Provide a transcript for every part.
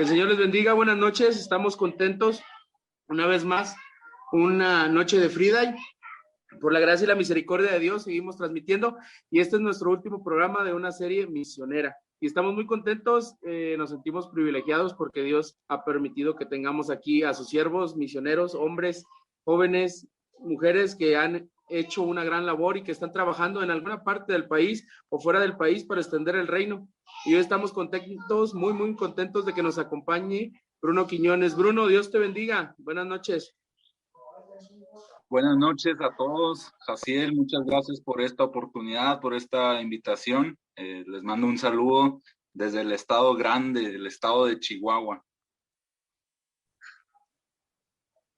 Que el Señor les bendiga, buenas noches, estamos contentos una vez más, una noche de Friday. Por la gracia y la misericordia de Dios seguimos transmitiendo y este es nuestro último programa de una serie misionera. Y estamos muy contentos, nos sentimos privilegiados porque Dios ha permitido que tengamos aquí a sus siervos, misioneros, hombres, jóvenes, mujeres que han hecho una gran labor y que están trabajando en alguna parte del país o fuera del país para extender el reino. Y hoy estamos contentos, muy contentos de que nos acompañe Bruno Quiñones. Bruno, Dios te bendiga. Buenas noches. Buenas noches a todos. Jaciel, muchas gracias por esta oportunidad, por esta invitación. Les mando un saludo desde el estado grande, el estado de Chihuahua.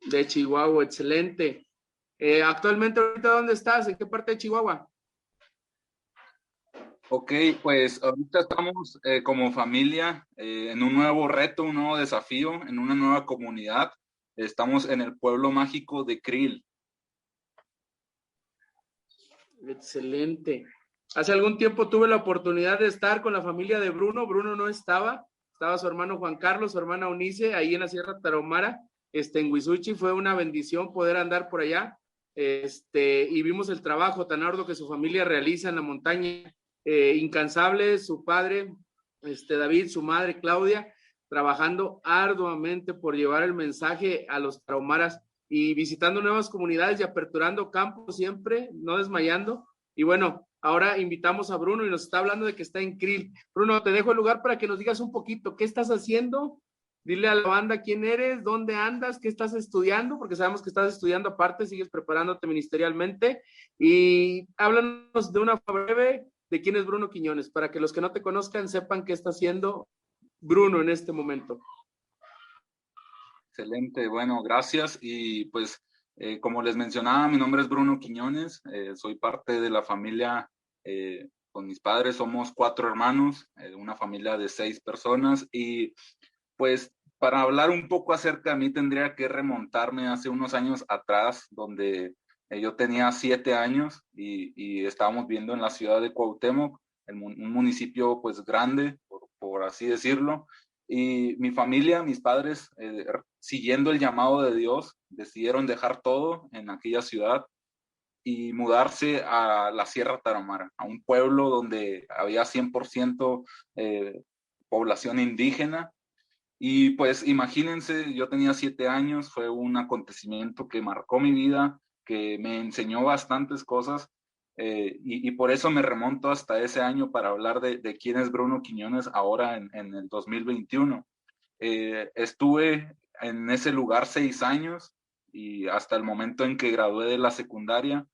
De Chihuahua, excelente. Actualmente, ¿ahorita dónde estás? ¿En qué parte de Chihuahua? Ok, pues ahorita estamos como familia en un nuevo reto, un nuevo desafío, en una nueva comunidad. Estamos en el pueblo mágico de Krill. Excelente. Hace algún tiempo tuve la oportunidad de estar con la familia de Bruno. Bruno no estaba su hermano Juan Carlos, su hermana Eunice, ahí en la Sierra Tarahumara, en Huizuchi. Fue una bendición poder andar por allá, y vimos el trabajo tan arduo que su familia realiza en la montaña, incansable, su padre, David, su madre Claudia, trabajando arduamente por llevar el mensaje a los tarahumaras y visitando nuevas comunidades y aperturando campos siempre, no desmayando. Y bueno, ahora invitamos a Bruno y nos está hablando de que está en Krill. Bruno, te dejo el lugar para que nos digas un poquito, ¿qué estás haciendo? Dile a la banda quién eres, dónde andas, qué estás estudiando, porque sabemos que estás estudiando aparte, sigues preparándote ministerialmente. Y háblanos de una breve de quién es Bruno Quiñones, para que los que no te conozcan sepan qué está haciendo Bruno en este momento. Excelente, bueno, gracias. Y pues, como les mencionaba, mi nombre es Bruno Quiñones, soy parte de la familia, con mis padres somos 4 hermanos, una familia de 6 personas y pues para hablar un poco acerca de mí tendría que remontarme hace unos años atrás, donde yo tenía 7 años y estábamos viviendo en la ciudad de Cuauhtémoc, un municipio pues grande, por así decirlo. Y mi familia, mis padres, siguiendo el llamado de Dios, decidieron dejar todo en aquella ciudad y mudarse a la Sierra Tarahumara, a un pueblo donde había 100% población indígena. Y pues imagínense, yo tenía 7 años, fue un acontecimiento que marcó mi vida, que me enseñó bastantes cosas, y por eso me remonto hasta ese año para hablar de quién es Bruno Quiñones ahora en el 2021. Estuve en ese lugar 6 años y hasta el momento en que gradué de la secundaria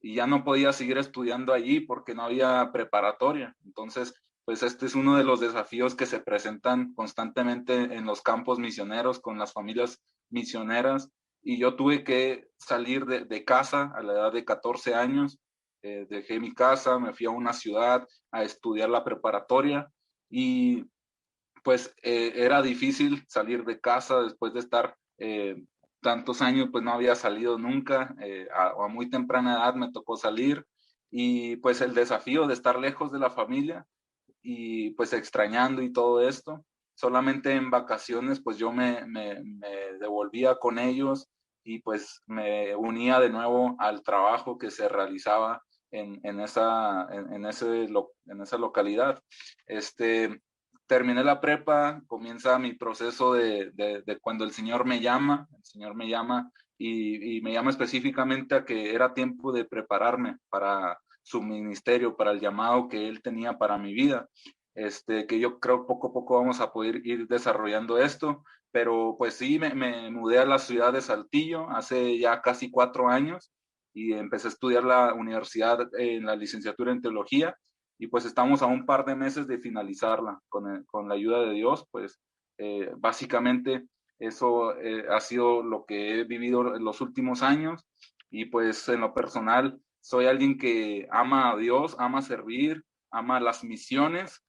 y ya no podía seguir estudiando allí porque no había preparatoria. Entonces, pues este es uno de los desafíos que se presentan constantemente en los campos misioneros con las familias misioneras. Y yo tuve que salir de casa a la edad de 14 años. Dejé mi casa, me fui a una ciudad a estudiar la preparatoria y pues era difícil salir de casa después de estar tantos años, pues no había salido nunca, a muy temprana edad me tocó salir y pues el desafío de estar lejos de la familia y pues extrañando y todo esto, solamente en vacaciones pues yo me devolvía con ellos y pues me unía de nuevo al trabajo que se realizaba en esa localidad. Terminé la prepa, comienza mi proceso de cuando el Señor me llama, y me llama específicamente a que era tiempo de prepararme para su ministerio, para el llamado que Él tenía para mi vida. Que yo creo poco a poco vamos a poder ir desarrollando esto, pero pues sí, me mudé a la ciudad de Saltillo hace ya casi 4 años y empecé a estudiar la universidad en la licenciatura en teología y pues estamos a un par de meses de finalizarla con la ayuda de Dios, pues básicamente eso ha sido lo que he vivido en los últimos años y pues en lo personal soy alguien que ama a Dios, ama servir, ama las misiones.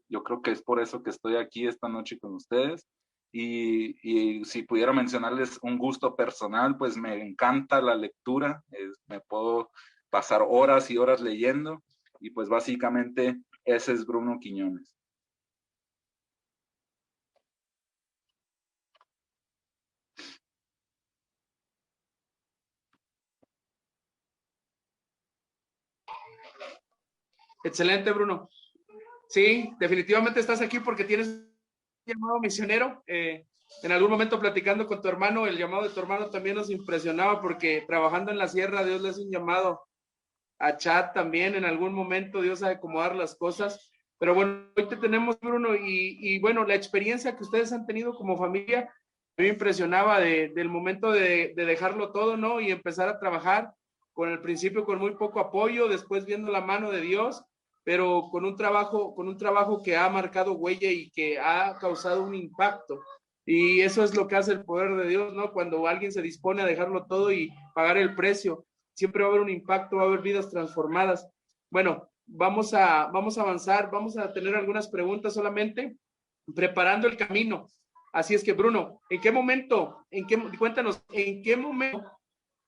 Yo creo que es por eso que estoy aquí esta noche con ustedes. Y si pudiera mencionarles un gusto personal, pues me encanta la lectura, me puedo pasar horas y horas leyendo y pues básicamente ese es Bruno Quiñones. Excelente, Bruno. Sí, definitivamente estás aquí porque tienes un llamado misionero. En algún momento platicando con tu hermano, el llamado de tu hermano también nos impresionaba porque trabajando en la sierra, Dios le hace un llamado a Chad también. En algún momento Dios sabe acomodar las cosas. Pero bueno, hoy te tenemos, Bruno, y bueno, la experiencia que ustedes han tenido como familia, me impresionaba del momento de dejarlo todo, ¿no? Y empezar a trabajar con el principio con muy poco apoyo, después viendo la mano de Dios, pero con un trabajo que ha marcado huella y que ha causado un impacto. Y eso es lo que hace el poder de Dios, ¿no? Cuando alguien se dispone a dejarlo todo y pagar el precio, siempre va a haber un impacto, va a haber vidas transformadas. Bueno, vamos a avanzar, vamos a tener algunas preguntas solamente, preparando el camino. Así es que, Bruno, cuéntanos, ¿en qué momento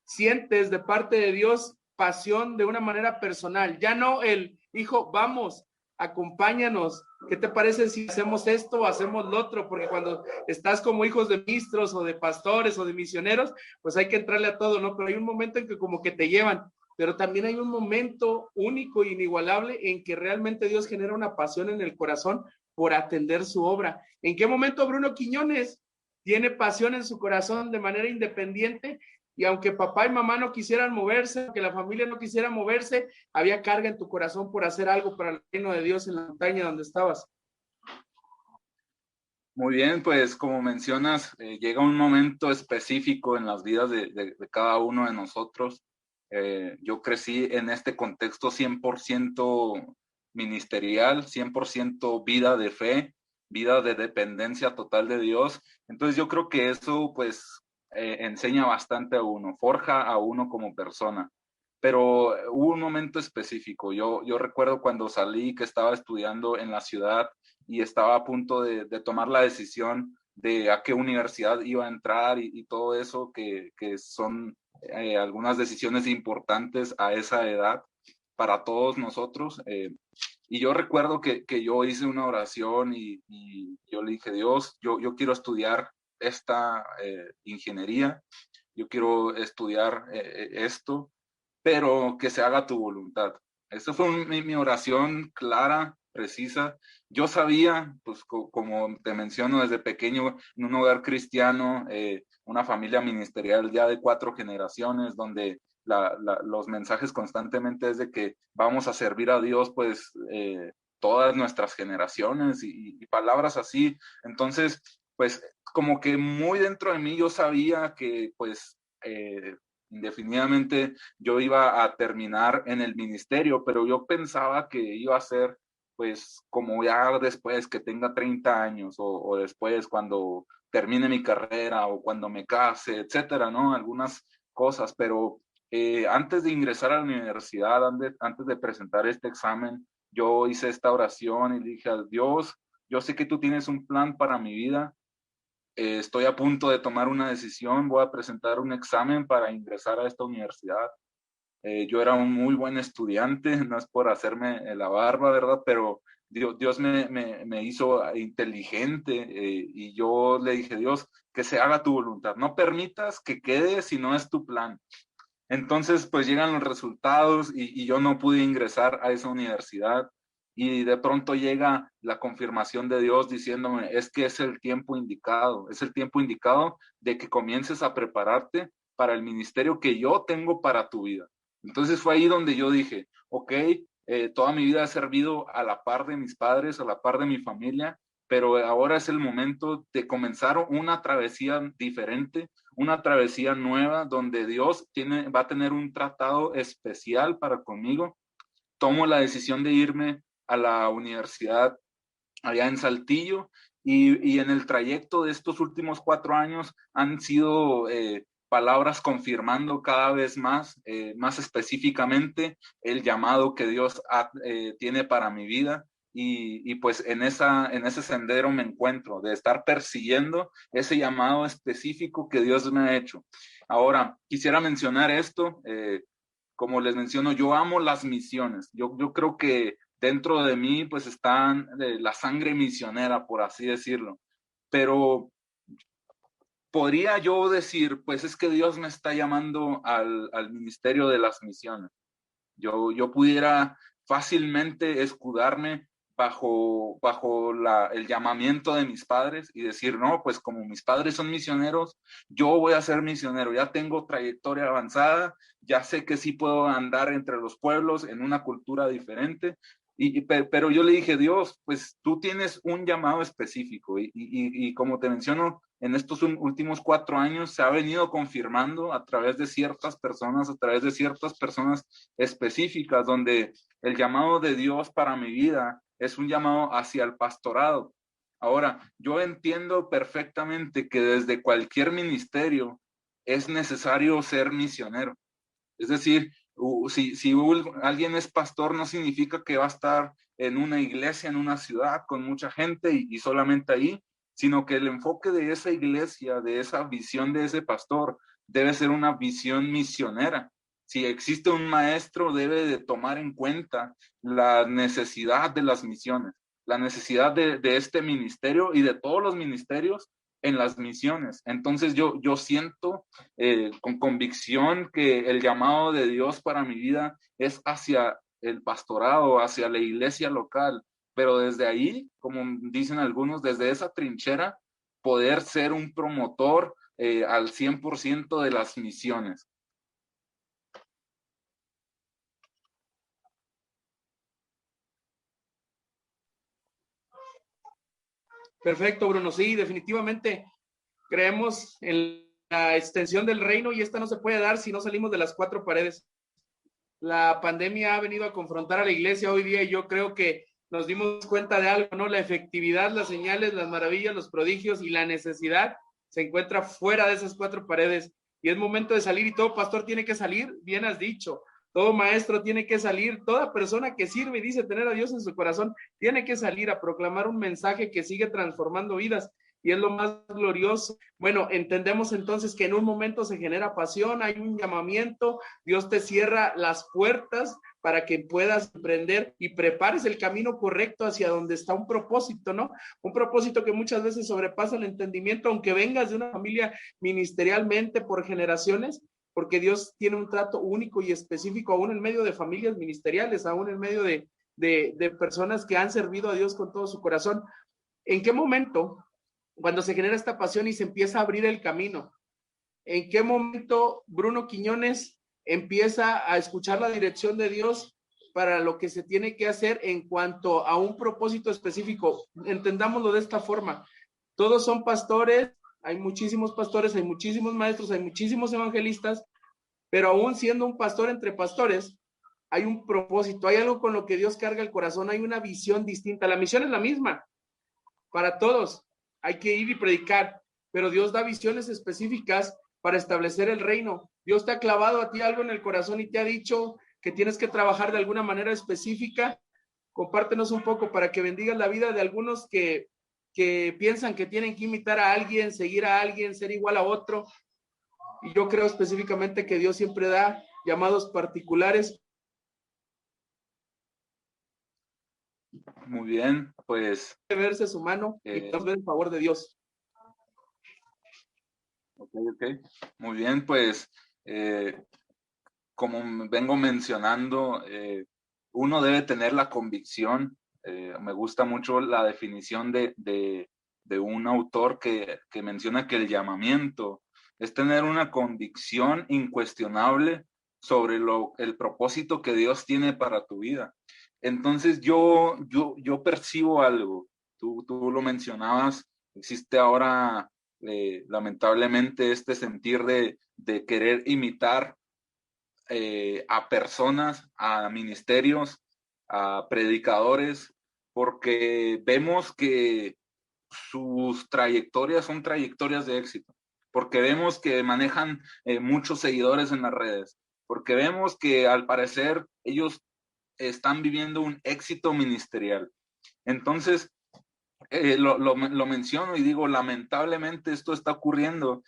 sientes de parte de Dios pasión de una manera personal? Ya no el, hijo, vamos, acompáñanos, ¿qué te parece si hacemos esto o hacemos lo otro? Porque cuando estás como hijos de ministros o de pastores o de misioneros, pues hay que entrarle a todo, ¿no? Pero hay un momento en que como que te llevan, pero también hay un momento único e inigualable en que realmente Dios genera una pasión en el corazón por atender su obra. ¿En qué momento Bruno Quiñones tiene pasión en su corazón de manera independiente? Y aunque papá y mamá no quisieran moverse, aunque la familia no quisiera moverse, había carga en tu corazón por hacer algo para el reino de Dios en la montaña donde estabas. Muy bien, pues como mencionas, llega un momento específico en las vidas de cada uno de nosotros. Yo crecí en este contexto 100% ministerial, 100% vida de fe, vida de dependencia total de Dios. Entonces yo creo que eso pues enseña bastante a uno, forja a uno como persona. Pero hubo un momento específico. Yo recuerdo cuando salí, que estaba estudiando en la ciudad y estaba a punto de tomar la decisión de a qué universidad iba a entrar y todo eso, que son algunas decisiones importantes a esa edad para todos nosotros. Y yo recuerdo que yo hice una oración y yo le dije, Dios, yo quiero estudiar esta ingeniería, yo quiero estudiar esto, pero que se haga tu voluntad. Esa fue mi oración clara, precisa. Yo sabía, pues como te menciono, desde pequeño, en un hogar cristiano, una familia ministerial ya de 4 generaciones, donde los mensajes constantemente es de que vamos a servir a Dios, pues todas nuestras generaciones y palabras así. Entonces, pues como que muy dentro de mí yo sabía que pues indefinidamente yo iba a terminar en el ministerio, pero yo pensaba que iba a ser pues como ya después que tenga 30 años o después cuando termine mi carrera o cuando me case, etcétera, ¿no? Algunas cosas, pero antes de ingresar a la universidad, antes de presentar este examen, yo hice esta oración y dije a Dios, yo sé que tú tienes un plan para mi vida, estoy a punto de tomar una decisión, voy a presentar un examen para ingresar a esta universidad. Yo era un muy buen estudiante, no es por hacerme la barba, ¿verdad? Pero Dios me hizo inteligente y yo le dije, Dios, que se haga tu voluntad, no permitas que quede si no es tu plan. Entonces, pues llegan los resultados y yo no pude ingresar a esa universidad y de pronto llega la confirmación de Dios diciéndome, es que es el tiempo indicado, es el tiempo indicado de que comiences a prepararte para el ministerio que yo tengo para tu vida. Entonces fue ahí donde yo dije, ok, toda mi vida he servido a la par de mis padres, a la par de mi familia, pero ahora es el momento de comenzar una travesía diferente, una travesía nueva donde Dios va a tener un tratado especial para conmigo. Tomo la decisión de irme a la universidad allá en Saltillo y en el trayecto de estos últimos 4 años han sido palabras confirmando cada vez más, más específicamente, el llamado que Dios tiene para mi vida. Y pues en ese sendero me encuentro, de estar persiguiendo ese llamado específico que Dios me ha hecho. Ahora, quisiera mencionar esto, como les menciono, yo amo las misiones. Yo creo que dentro de mí pues están la sangre misionera, por así decirlo. Pero podría yo decir, pues es que Dios me está llamando al ministerio de las misiones. Yo pudiera fácilmente escudarme bajo el llamamiento de mis padres y decir, no, pues como mis padres son misioneros, yo voy a ser misionero, ya tengo trayectoria avanzada, ya sé que sí puedo andar entre los pueblos en una cultura diferente. Pero yo le dije, Dios, pues tú tienes un llamado específico y como te menciono, en estos últimos 4 años se ha venido confirmando a través de ciertas personas, específicas, donde el llamado de Dios para mi vida es un llamado hacia el pastorado. Ahora, yo entiendo perfectamente que desde cualquier ministerio es necesario ser misionero. Es decir, si alguien es pastor, no significa que va a estar en una iglesia, en una ciudad con mucha gente y solamente ahí, sino que el enfoque de esa iglesia, de esa visión de ese pastor, debe ser una visión misionera. Si existe un maestro, debe de tomar en cuenta la necesidad de las misiones, la necesidad de este ministerio y de todos los ministerios en las misiones. Entonces yo siento con convicción que el llamado de Dios para mi vida es hacia el pastorado, hacia la iglesia local, pero desde ahí, como dicen algunos, desde esa trinchera, poder ser un promotor al 100% de las misiones. Perfecto, Bruno. Sí, definitivamente creemos en la extensión del reino y esta no se puede dar si no salimos de las 4 paredes. La pandemia ha venido a confrontar a la iglesia hoy día y yo creo que nos dimos cuenta de algo, ¿no? La efectividad, las señales, las maravillas, los prodigios y la necesidad se encuentra fuera de esas 4 paredes y es momento de salir y todo pastor tiene que salir, bien has dicho. Todo maestro tiene que salir, toda persona que sirve y dice tener a Dios en su corazón, tiene que salir a proclamar un mensaje que sigue transformando vidas y es lo más glorioso. Bueno, entendemos entonces que en un momento se genera pasión, hay un llamamiento, Dios te cierra las puertas para que puedas emprender y prepares el camino correcto hacia donde está un propósito, ¿no? Un propósito que muchas veces sobrepasa el entendimiento, aunque vengas de una familia ministerialmente por generaciones, porque Dios tiene un trato único y específico, aún en medio de familias ministeriales, aún en medio de personas que han servido a Dios con todo su corazón. ¿En qué momento, cuando se genera esta pasión y se empieza a abrir el camino, en qué momento Bruno Quiñones empieza a escuchar la dirección de Dios para lo que se tiene que hacer en cuanto a un propósito específico? Entendámoslo de esta forma. Todos son pastores, hay muchísimos pastores, hay muchísimos maestros, hay muchísimos evangelistas, pero aún siendo un pastor entre pastores, hay un propósito, hay algo con lo que Dios carga el corazón, hay una visión distinta. La misión es la misma para todos, hay que ir y predicar, pero Dios da visiones específicas para establecer el reino. Dios te ha clavado a ti algo en el corazón y te ha dicho que tienes que trabajar de alguna manera específica. Compártenos un poco para que bendigas la vida de algunos que piensan que tienen que imitar a alguien, seguir a alguien, ser igual a otro. Y yo creo específicamente que Dios siempre da llamados particulares. Muy bien, pues. Verse su mano y ver el favor de Dios. Ok. Muy bien, pues, como vengo mencionando, uno debe tener la convicción. Me gusta mucho la definición de un autor que menciona que el llamamiento es tener una convicción incuestionable sobre el propósito que Dios tiene para tu vida. Entonces yo percibo algo. Tú lo mencionabas, existe ahora lamentablemente este sentir de querer imitar a personas, a ministerios, a predicadores, porque vemos que sus trayectorias son trayectorias de éxito, porque vemos que manejan muchos seguidores en las redes, porque vemos que al parecer ellos están viviendo un éxito ministerial. Entonces, lo menciono y digo, lamentablemente esto está ocurriendo,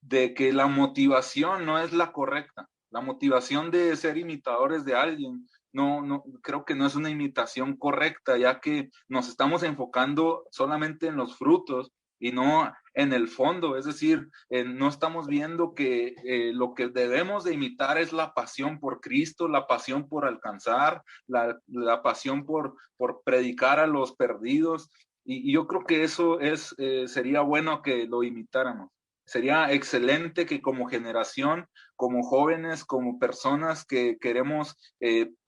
de que la motivación no es la correcta. La motivación de ser imitadores de alguien, no, creo que no es una imitación correcta, ya que nos estamos enfocando solamente en los frutos y no en el fondo. Es decir, no estamos viendo que lo que debemos de imitar es la pasión por Cristo, la pasión por alcanzar, la pasión por predicar a los perdidos. Y yo creo que eso sería bueno que lo imitáramos. Sería excelente que como generación, como jóvenes, como personas que queremos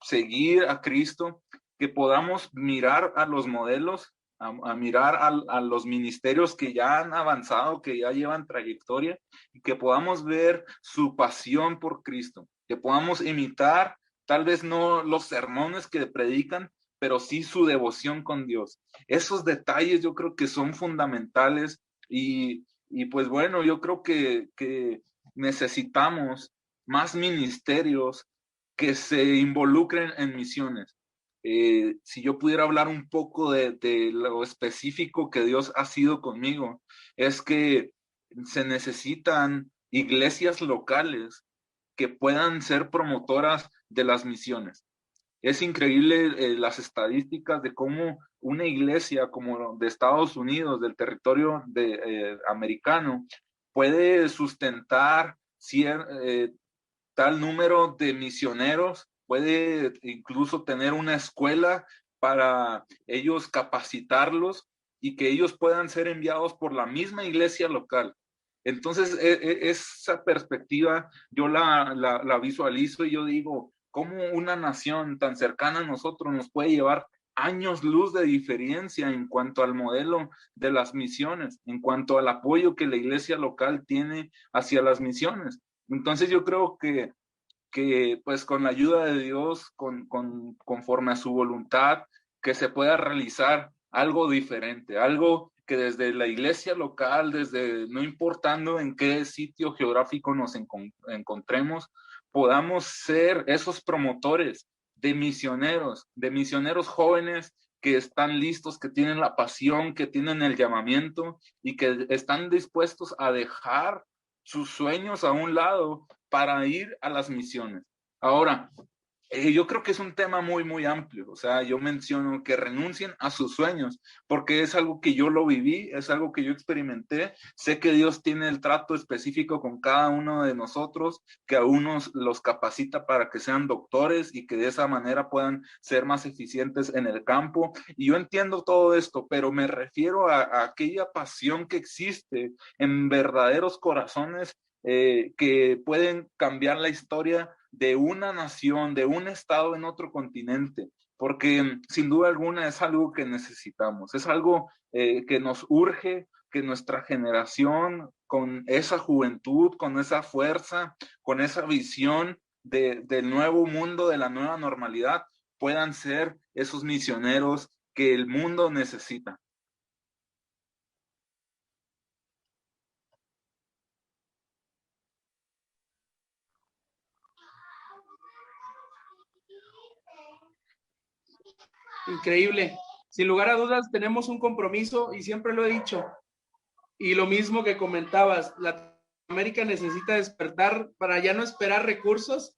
seguir a Cristo, que podamos mirar a los modelos, a mirar a los ministerios que ya han avanzado, que ya llevan trayectoria, y que podamos ver su pasión por Cristo, que podamos imitar, tal vez no los sermones que predican, pero sí su devoción con Dios. Esos detalles yo creo que son fundamentales y pues bueno, yo creo que necesitamos más ministerios que se involucren en misiones. Si yo pudiera hablar un poco de lo específico que Dios ha sido conmigo, es que se necesitan iglesias locales que puedan ser promotoras de las misiones. Es increíble las estadísticas de cómo una iglesia como de Estados Unidos, del territorio americano, puede sustentar tal número de misioneros, puede incluso tener una escuela para ellos capacitarlos y que ellos puedan ser enviados por la misma iglesia local. Entonces, esa perspectiva yo la visualizo y yo digo, ¿cómo una nación tan cercana a nosotros nos puede llevar años luz de diferencia en cuanto al modelo de las misiones, en cuanto al apoyo que la iglesia local tiene hacia las misiones? Entonces yo creo que pues con la ayuda de Dios, conforme a su voluntad, que se pueda realizar algo diferente, algo que desde la iglesia local, desde no importando en qué sitio geográfico nos encontremos, podamos ser esos promotores de misioneros jóvenes que están listos, que tienen la pasión, que tienen el llamamiento y que están dispuestos a dejar sus sueños a un lado para ir a las misiones. Ahora, yo creo que es un tema muy, muy amplio. O sea, yo menciono que renuncien a sus sueños, porque es algo que yo lo viví, es algo que yo experimenté. Sé que Dios tiene el trato específico con cada uno de nosotros, que a unos los capacita para que sean doctores y que de esa manera puedan ser más eficientes en el campo. Y yo entiendo todo esto, pero me refiero a aquella pasión que existe en verdaderos corazones que pueden cambiar la historia de una nación, de un estado en otro continente, porque sin duda alguna es algo que necesitamos, es algo que nos urge, que nuestra generación, con esa juventud, con esa fuerza, con esa visión del nuevo mundo, de la nueva normalidad, puedan ser esos misioneros que el mundo necesita. Increíble. Sin lugar a dudas, tenemos un compromiso y siempre lo he dicho. Y lo mismo que comentabas, Latinoamérica necesita despertar para ya no esperar recursos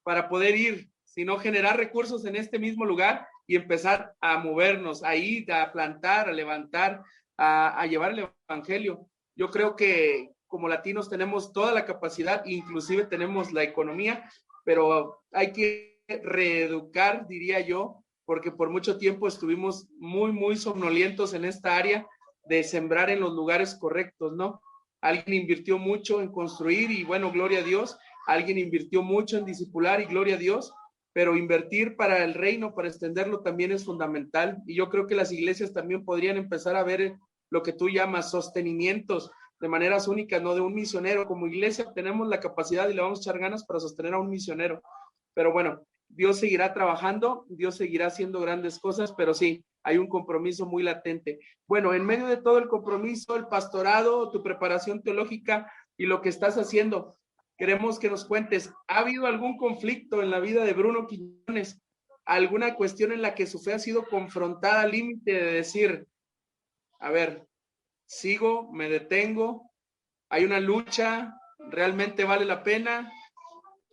para poder ir, sino generar recursos en este mismo lugar y empezar a movernos, a ir, a plantar, a levantar, a llevar el evangelio. Yo creo que como latinos tenemos toda la capacidad, inclusive tenemos la economía, pero hay que reeducar, diría yo, porque por mucho tiempo estuvimos muy, muy somnolientos en esta área de sembrar en los lugares correctos, ¿no? Alguien invirtió mucho en construir y bueno, gloria a Dios. Alguien invirtió mucho en discipular y gloria a Dios, pero invertir para el reino, para extenderlo también es fundamental. Y yo creo que las iglesias también podrían empezar a ver lo que tú llamas sostenimientos de maneras únicas, no de un misionero. Como iglesia tenemos la capacidad y le vamos a echar ganas para sostener a un misionero. Pero bueno, Dios seguirá trabajando, Dios seguirá haciendo grandes cosas, pero sí, hay un compromiso muy latente. Bueno, en medio de todo el compromiso, el pastorado, tu preparación teológica y lo que estás haciendo, queremos que nos cuentes, ¿ha habido algún conflicto en la vida de Bruno Quiñones? ¿Alguna cuestión en la que su fe ha sido confrontada al límite de decir, a ver, sigo, me detengo, hay una lucha, realmente vale la pena?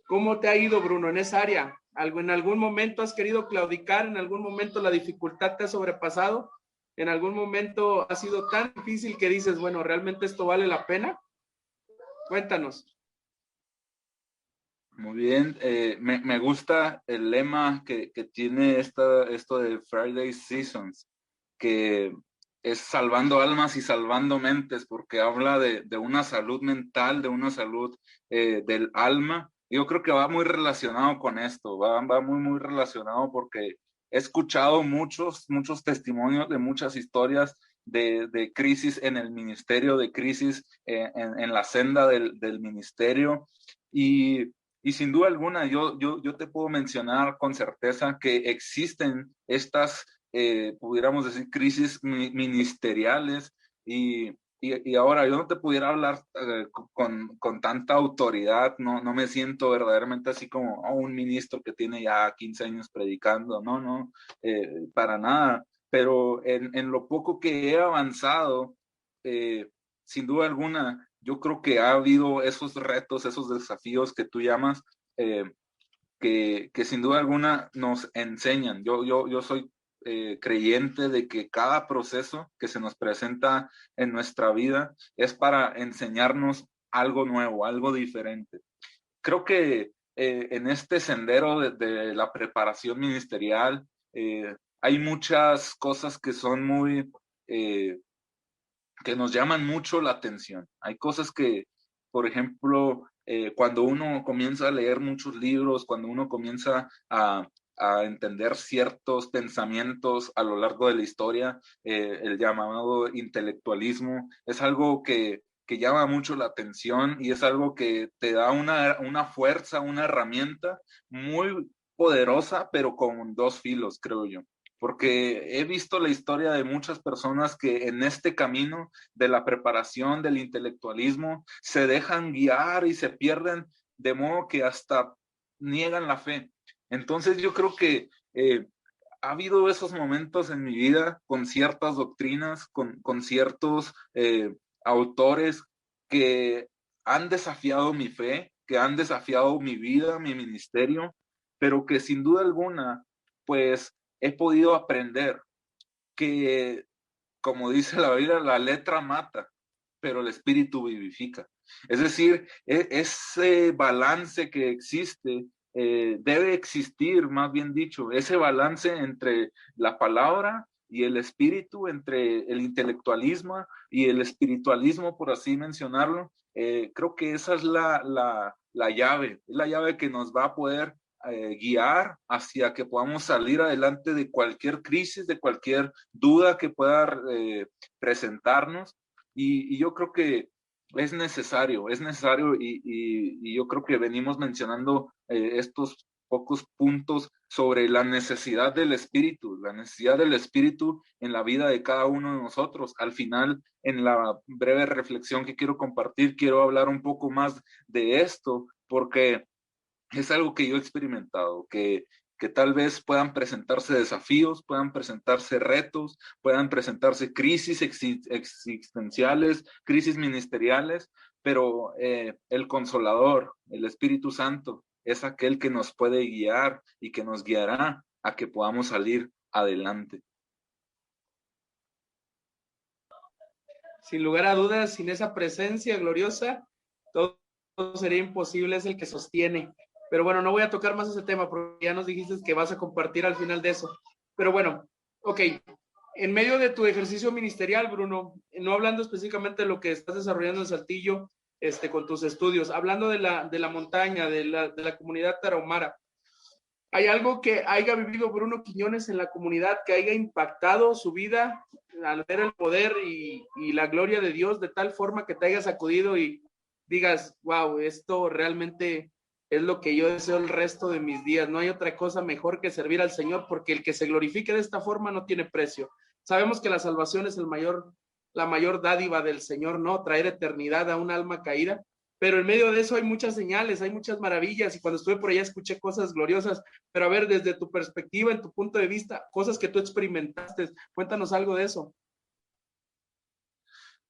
¿Cómo te ha ido, Bruno, en esa área? ¿En algún momento has querido claudicar? ¿En algún momento la dificultad te ha sobrepasado? ¿En algún momento ha sido tan difícil que dices, bueno, ¿realmente esto vale la pena? Cuéntanos. Muy bien, me gusta el lema que tiene esto de Friday Seasons, que es salvando almas y salvando mentes, porque habla de una salud mental, de una salud del alma. Yo creo que va muy relacionado con esto, va muy relacionado porque he escuchado muchos testimonios de muchas historias de crisis en el ministerio, de crisis en la senda del ministerio. Y sin duda alguna, yo te puedo mencionar con certeza que existen estas, pudiéramos decir, crisis ministeriales y ahora yo no te pudiera hablar con tanta autoridad, no me siento verdaderamente así como un ministro que tiene ya 15 años predicando, no, para nada, pero en lo poco que he avanzado, eh, sin duda alguna, yo creo que ha habido esos retos, esos desafíos que tú llamas, eh, que sin duda alguna nos enseñan. Yo soy creyente de que cada proceso que se nos presenta en nuestra vida es para enseñarnos algo nuevo, algo diferente. Creo que en este sendero de la preparación ministerial hay muchas cosas que son eh, que nos llaman mucho la atención. Hay cosas que, por ejemplo, cuando uno comienza a leer muchos libros, cuando uno comienza a entender ciertos pensamientos a lo largo de la historia, el llamado intelectualismo, es algo que llama mucho la atención y es algo que te da una fuerza, una herramienta muy poderosa, pero con dos filos, creo yo, porque he visto la historia de muchas personas que en este camino de la preparación, del intelectualismo, se dejan guiar y se pierden de modo que hasta niegan la fe. Entonces yo creo que ha habido esos momentos en mi vida con ciertas doctrinas, con ciertos autores que han desafiado mi fe, que han desafiado mi vida, mi ministerio, pero que sin duda alguna, pues he podido aprender que, como dice la Biblia, la letra mata, pero el espíritu vivifica. Es decir, ese balance que existe, debe existir, más bien dicho, ese balance entre la palabra y el espíritu, entre el intelectualismo y el espiritualismo, por así mencionarlo. Creo que esa es es la llave que nos va a poder guiar hacia que podamos salir adelante de cualquier crisis, de cualquier duda que pueda presentarnos. Y yo creo que es necesario y yo creo que venimos mencionando estos pocos puntos sobre la necesidad del espíritu en la vida de cada uno de nosotros. Al final, en la breve reflexión que quiero compartir, quiero hablar un poco más de esto, porque es algo que yo he experimentado, que tal vez puedan presentarse desafíos, puedan presentarse retos, puedan presentarse crisis existenciales, crisis ministeriales, pero el Consolador, el Espíritu Santo, es aquel que nos puede guiar y que nos guiará a que podamos salir adelante. Sin lugar a dudas, sin esa presencia gloriosa, todo sería imposible, es el que sostiene. Pero bueno, no voy a tocar más ese tema porque ya nos dijiste que vas a compartir al final de eso. Pero bueno, ok, en medio de tu ejercicio ministerial, Bruno, no hablando específicamente de lo que estás desarrollando en Saltillo, con tus estudios, hablando de la montaña, de la comunidad tarahumara, ¿hay algo que haya vivido Bruno Quiñones en la comunidad que haya impactado su vida al ver el poder y la gloria de Dios de tal forma que te haya sacudido y digas, wow, esto realmente es lo que yo deseo el resto de mis días? No hay otra cosa mejor que servir al Señor, porque el que se glorifique de esta forma no tiene precio. Sabemos que la salvación es la mayor dádiva del Señor, ¿no? Traer eternidad a un alma caída, pero en medio de eso hay muchas señales, hay muchas maravillas, y cuando estuve por allá escuché cosas gloriosas. Pero a ver, desde tu perspectiva, en tu punto de vista, cosas que tú experimentaste, cuéntanos algo de eso.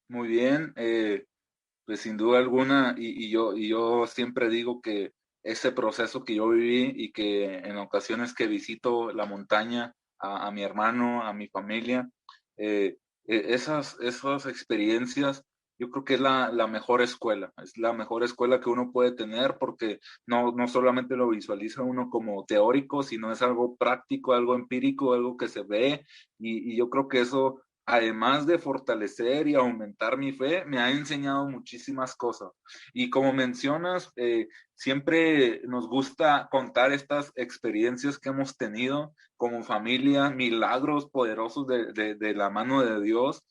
Muy bien, pues sin duda alguna, y yo siempre digo que ese proceso que yo viví y que en ocasiones que visito la montaña a mi hermano, a mi familia, esas experiencias, yo creo que es la mejor escuela, es la mejor escuela que uno puede tener, porque no solamente lo visualiza uno como teórico, sino es algo práctico, algo empírico, algo que se ve, y yo creo que eso, además de fortalecer y aumentar mi fe, me ha enseñado muchísimas cosas. Y como mencionas, siempre nos gusta contar estas experiencias que hemos tenido como familia, milagros poderosos de la mano de Dios,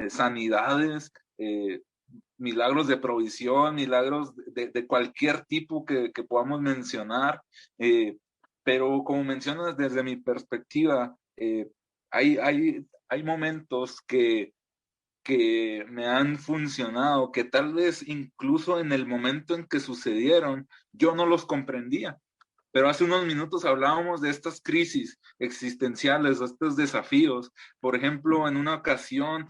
sanidades, milagros de provisión, milagros de cualquier tipo que podamos mencionar. Pero como mencionas, desde mi perspectiva, hay momentos que me han funcionado, que tal vez incluso en el momento en que sucedieron, yo no los comprendía. Pero hace unos minutos hablábamos de estas crisis existenciales, de estos desafíos. Por ejemplo, en una ocasión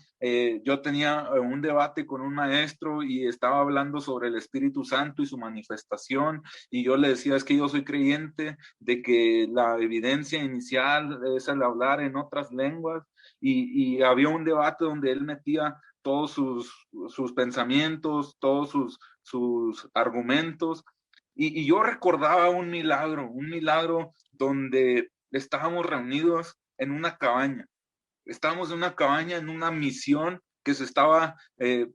yo tenía un debate con un maestro y estaba hablando sobre el Espíritu Santo y su manifestación, y yo le decía, es que yo soy creyente de que la evidencia inicial es el hablar en otras lenguas, y había un debate donde él metía todos sus pensamientos, todos sus argumentos. Y yo recordaba un milagro donde estábamos reunidos en una cabaña. Estábamos en una cabaña, en una misión que se estaba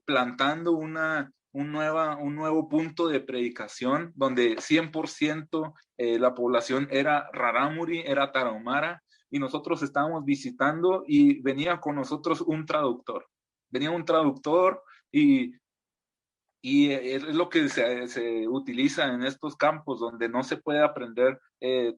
plantando un nuevo punto de predicación donde 100% la población era rarámuri, era tarahumara, y nosotros estábamos visitando y venía con nosotros un traductor. Venía un traductor y es lo que se utiliza en estos campos donde no se puede aprender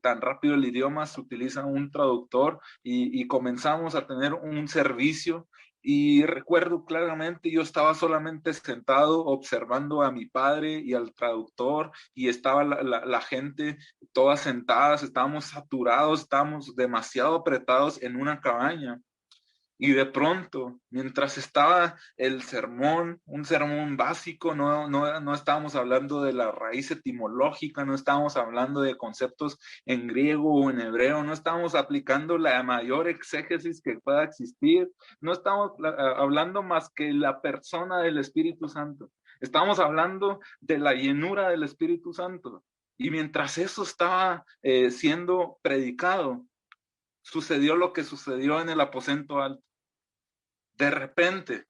tan rápido el idioma, se utiliza un traductor, y comenzamos a tener un servicio. Y recuerdo claramente, yo estaba solamente sentado observando a mi padre y al traductor, y estaba la gente toda sentada, estábamos saturados, estábamos demasiado apretados en una cabaña. Y de pronto, mientras estaba el sermón, un sermón básico, no estábamos hablando de la raíz etimológica, no estábamos hablando de conceptos en griego o en hebreo, no estábamos aplicando la mayor exégesis que pueda existir, no estamos hablando más que la persona del Espíritu Santo. Estamos hablando de la llenura del Espíritu Santo. Y mientras eso estaba siendo predicado, sucedió lo que sucedió en el aposento alto. De repente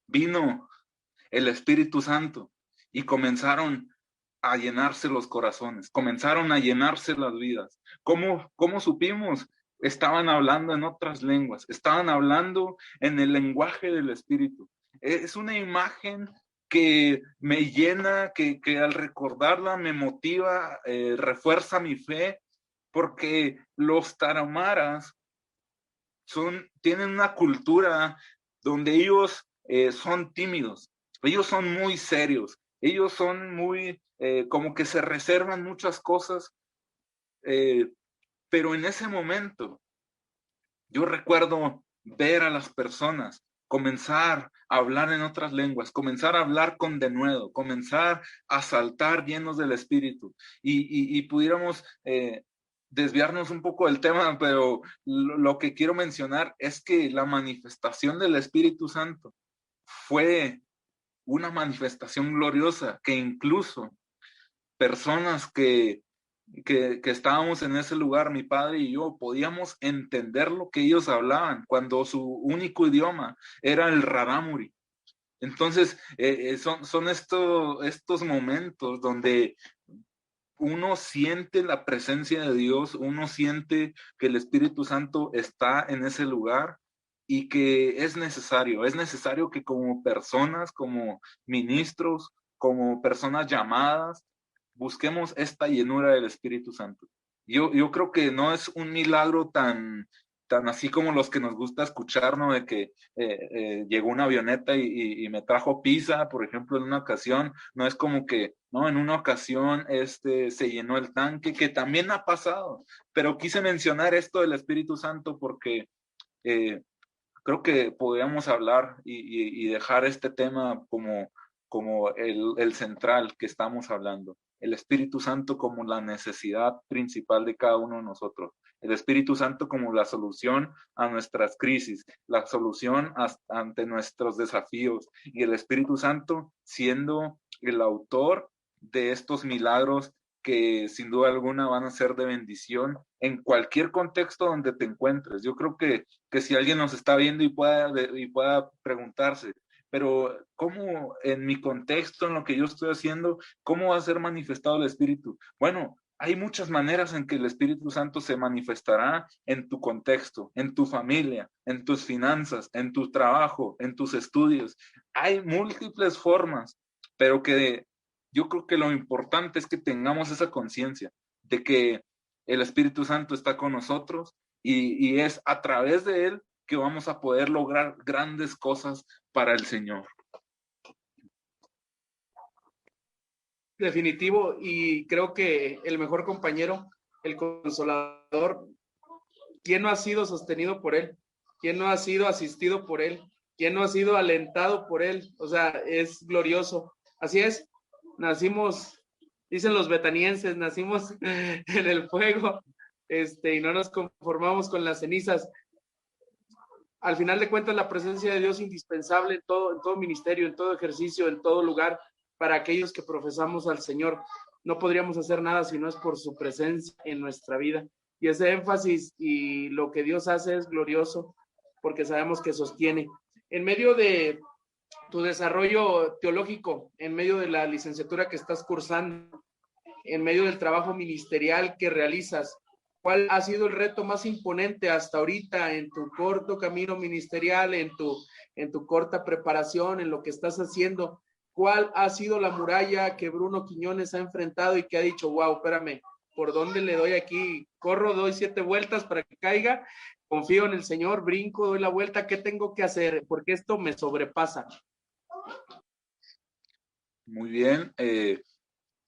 vino el Espíritu Santo y comenzaron a llenarse los corazones, comenzaron a llenarse las vidas. ¿Cómo supimos? Estaban hablando en otras lenguas, estaban hablando en el lenguaje del Espíritu. Es una imagen que me llena, que al recordarla me motiva, refuerza mi fe, porque los tarahumaras tienen una cultura donde ellos son tímidos, ellos son muy serios, ellos son muy, como que se reservan muchas cosas, pero en ese momento yo recuerdo ver a las personas comenzar a hablar en otras lenguas, comenzar a hablar con denuedo, comenzar a saltar llenos del Espíritu, y pudiéramos desviarnos un poco del tema, pero lo que quiero mencionar es que la manifestación del Espíritu Santo fue una manifestación gloriosa, que incluso personas que estábamos en ese lugar, mi padre y yo, podíamos entender lo que ellos hablaban cuando su único idioma era el rarámuri. Entonces, son estos momentos donde uno siente la presencia de Dios, uno siente que el Espíritu Santo está en ese lugar, y que es necesario que como personas, como ministros, como personas llamadas, busquemos esta llenura del Espíritu Santo. Yo creo que no es un milagro tan así como los que nos gusta escuchar, ¿no? De que llegó una avioneta y me trajo pizza, por ejemplo, en una ocasión. No es como que, no, en una ocasión se llenó el tanque, que también ha pasado. Pero quise mencionar esto del Espíritu Santo porque creo que podríamos hablar y dejar este tema como el central que estamos hablando. El Espíritu Santo como la necesidad principal de cada uno de nosotros. el Espíritu Santo como la solución a nuestras crisis, la solución ante nuestros desafíos, y el Espíritu Santo siendo el autor de estos milagros que sin duda alguna van a ser de bendición en cualquier contexto donde te encuentres. Yo creo que si alguien nos está viendo y pueda preguntarse, pero ¿cómo en mi contexto, en lo que yo estoy haciendo, cómo va a ser manifestado el Espíritu? Bueno, hay muchas maneras en que el Espíritu Santo se manifestará en tu contexto, en tu familia, en tus finanzas, en tu trabajo, en tus estudios. Hay múltiples formas, pero que yo creo que lo importante es que tengamos esa conciencia de que el Espíritu Santo está con nosotros y es a través de él que vamos a poder lograr grandes cosas para el Señor. Definitivo, y creo que el mejor compañero, el consolador, ¿quién no ha sido sostenido por él? ¿Quién no ha sido asistido por él? ¿Quién no ha sido alentado por él? O sea, es glorioso. Así es, nacimos, dicen los betanienses, nacimos en el fuego, y no nos conformamos con las cenizas. Al final de cuentas, la presencia de Dios es indispensable en todo ministerio, en todo ejercicio, en todo lugar, para aquellos que profesamos al Señor. No podríamos hacer nada si no es por su presencia en nuestra vida. Y ese énfasis y lo que Dios hace es glorioso, porque sabemos que sostiene. En medio de tu desarrollo teológico, en medio de la licenciatura que estás cursando, en medio del trabajo ministerial que realizas, ¿cuál ha sido el reto más imponente hasta ahorita en tu corto camino ministerial, en tu corta preparación, en lo que estás haciendo? ¿Cuál ha sido la muralla que Bruno Quiñones ha enfrentado y que ha dicho, wow, espérame, ¿por dónde le doy aquí? Corro, doy 7 vueltas para que caiga, confío en el Señor, brinco, doy la vuelta, ¿qué tengo que hacer? Porque esto me sobrepasa. Muy bien,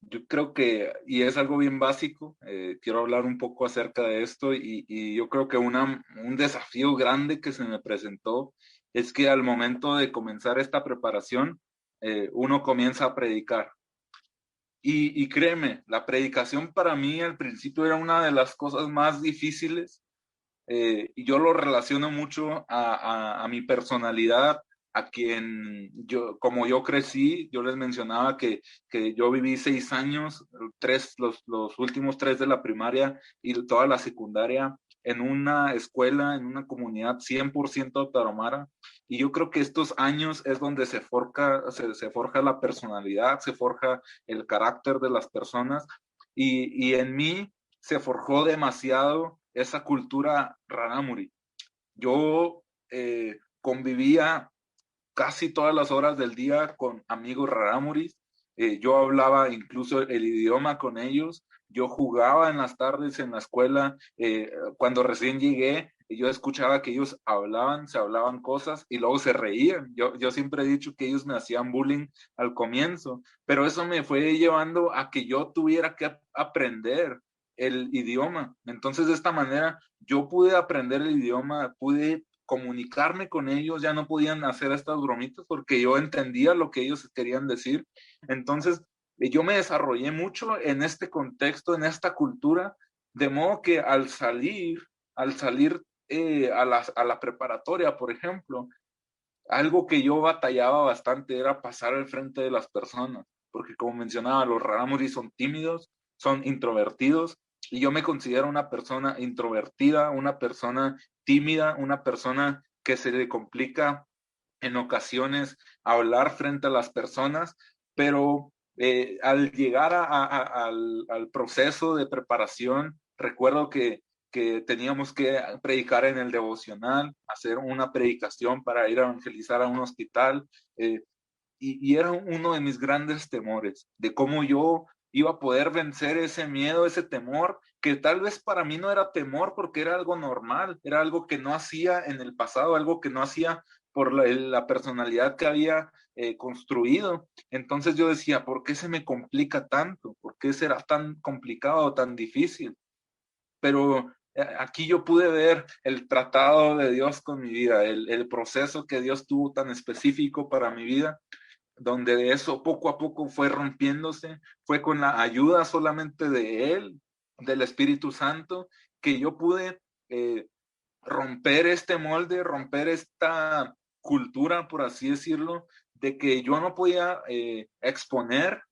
yo creo que, y es algo bien básico, quiero hablar un poco acerca de esto y yo creo que un desafío grande que se me presentó es que al momento de comenzar esta preparación, uno comienza a predicar. Y créeme, la predicación para mí al principio era una de las cosas más difíciles, y yo lo relaciono mucho a mi personalidad, a quien yo, como yo crecí. Yo les mencionaba que yo viví 6 años, los últimos 3 de la primaria y toda la secundaria en una escuela, en una comunidad 100% tarahumara, y yo creo que estos años es donde se forja la personalidad, se forja el carácter de las personas, y en mí se forjó demasiado esa cultura rarámuri. Yo convivía casi todas las horas del día con amigos rarámuris. Yo hablaba incluso el idioma con ellos. Yo jugaba en las tardes en la escuela. Cuando recién llegué, yo escuchaba que ellos se hablaban cosas y luego se reían. Yo siempre he dicho que ellos me hacían bullying al comienzo, pero eso me fue llevando a que yo tuviera que aprender el idioma. Entonces, de esta manera, yo pude aprender el idioma, pude comunicarme con ellos. Ya no podían hacer estas bromitas porque yo entendía lo que ellos querían decir. Entonces, yo me desarrollé mucho en este contexto, en esta cultura, de modo que al salir a la preparatoria, por ejemplo, algo que yo batallaba bastante era pasar al frente de las personas, porque como mencionaba, los rarámuris son tímidos, son introvertidos, y yo me considero una persona introvertida, una persona tímida, una persona que se le complica en ocasiones hablar frente a las personas, pero al llegar al proceso de preparación, recuerdo que teníamos que predicar en el devocional, hacer una predicación para ir a evangelizar a un hospital, y era uno de mis grandes temores, de cómo yo iba a poder vencer ese miedo, ese temor, que tal vez para mí no era temor porque era algo normal, era algo que no hacía en el pasado, algo que no hacía por la personalidad que había construido. Entonces yo decía, ¿por qué se me complica tanto? ¿Por qué será tan complicado o tan difícil? Pero aquí yo pude ver el tratado de Dios con mi vida, el proceso que Dios tuvo tan específico para mi vida, donde de eso poco a poco fue rompiéndose, fue con la ayuda solamente de Él, del Espíritu Santo, que yo pude romper este molde, romper esta cultura, por así decirlo, de que yo no podía exponer,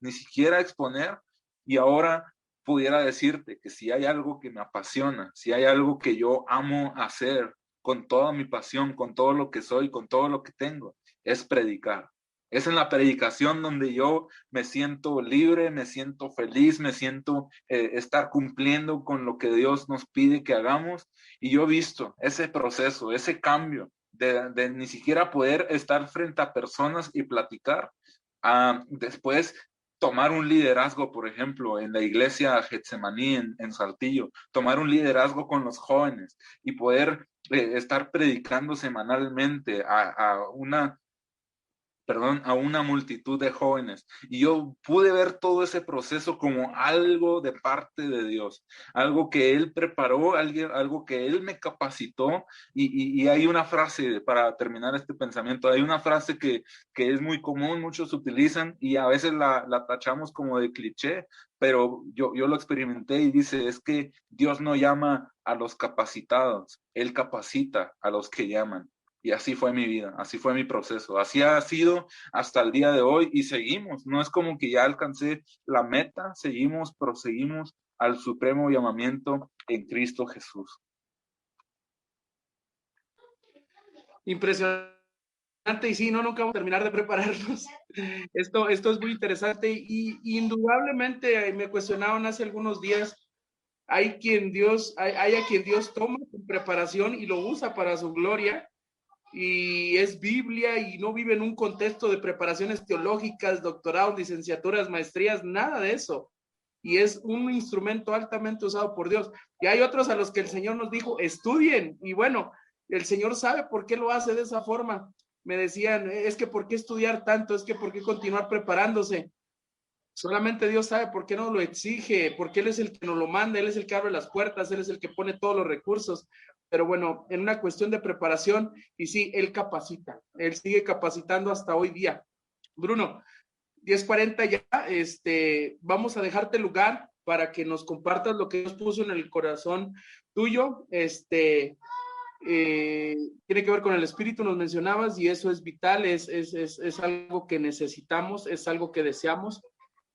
ni siquiera exponer, y ahora pudiera decirte que si hay algo que me apasiona, si hay algo que yo amo hacer con toda mi pasión, con todo lo que soy, con todo lo que tengo, es predicar. Es en la predicación donde yo me siento libre, me siento feliz, me siento estar cumpliendo con lo que Dios nos pide que hagamos. Y yo he visto ese proceso, ese cambio de ni siquiera poder estar frente a personas y platicar, a después tomar un liderazgo, por ejemplo, en la iglesia Getsemaní en Saltillo, tomar un liderazgo con los jóvenes y poder estar predicando semanalmente a una multitud de jóvenes. Y yo pude ver todo ese proceso como algo de parte de Dios, algo que Él preparó, algo que Él me capacitó. Y hay una frase, para terminar este pensamiento, hay una frase que es muy común, muchos utilizan y a veces la tachamos como de cliché, pero yo lo experimenté y dice, es que Dios no llama a los capacitados, Él capacita a los que llaman. Y así fue mi vida, así fue mi proceso, así ha sido hasta el día de hoy y seguimos. No es como que ya alcancé la meta, seguimos, proseguimos al supremo llamamiento en Cristo Jesús. Impresionante, y sí, nunca vamos a terminar de prepararnos. Esto es muy interesante y indudablemente me cuestionaban hace algunos días, hay a quien Dios toma su preparación y lo usa para su gloria, y es Biblia y no vive en un contexto de preparaciones teológicas, doctorados, licenciaturas, maestrías, nada de eso. Y es un instrumento altamente usado por Dios. Y hay otros a los que el Señor nos dijo, estudien. Y bueno, el Señor sabe por qué lo hace de esa forma. Me decían, es que ¿por qué estudiar tanto? Es que ¿por qué continuar preparándose? Solamente Dios sabe por qué nos lo exige, porque Él es el que nos lo manda, Él es el que abre las puertas, Él es el que pone todos los recursos. Pero bueno, en una cuestión de preparación, y sí, Él capacita, Él sigue capacitando hasta hoy día. Bruno, 10:40 ya, vamos a dejarte lugar para que nos compartas lo que Dios puso en el corazón tuyo. Tiene que ver con el espíritu, nos mencionabas, y eso es vital, es algo que necesitamos, es algo que deseamos.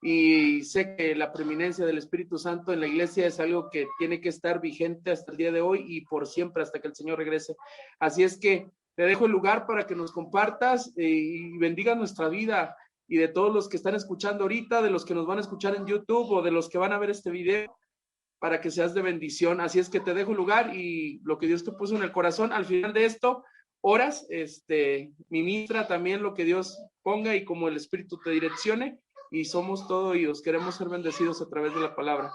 Y sé que la preeminencia del Espíritu Santo en la iglesia es algo que tiene que estar vigente hasta el día de hoy y por siempre hasta que el Señor regrese. Así es que te dejo el lugar para que nos compartas y bendigas nuestra vida, y de todos los que están escuchando ahorita, de los que nos van a escuchar en YouTube o de los que van a ver este video, para que seas de bendición. Así es que te dejo el lugar y lo que Dios te puso en el corazón. Al final de esto, oras, ministra también lo que Dios ponga y como el Espíritu te direccione, y somos todo oídos. Queremos ser bendecidos a través de la palabra.